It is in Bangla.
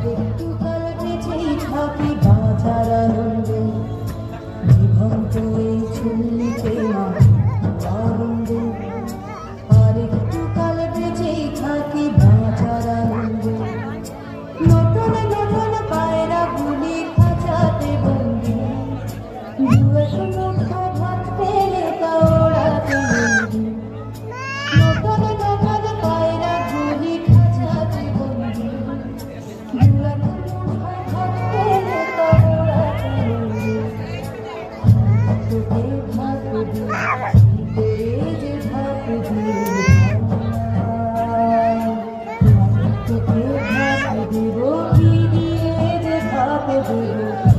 আর একটু কাল বেঁচেই থাকি বাঁচার আনন্দে, নিভন্ত এই ঝুলিতে আনন্দে। আর একটু কাল বেঁচেই থাকি বাঁচার আনন্দে, নতুন নতুন পায়রা গুলি খাঁচাতে বন্দি, দুয়ের মুঠো ভাত পেলে তা ওড়াতে বন্দি। নতুন নতুন পায়রা গুলি খাঁচাতে বন্দি, দুয়ের মুঠো ভাত পেলে তা ওড়াতে বন্দি। তোকে ভাত দিই, যে ভাত দিই, তোকে ভাত দিব, কি দিয়ে যে ভাত দিব।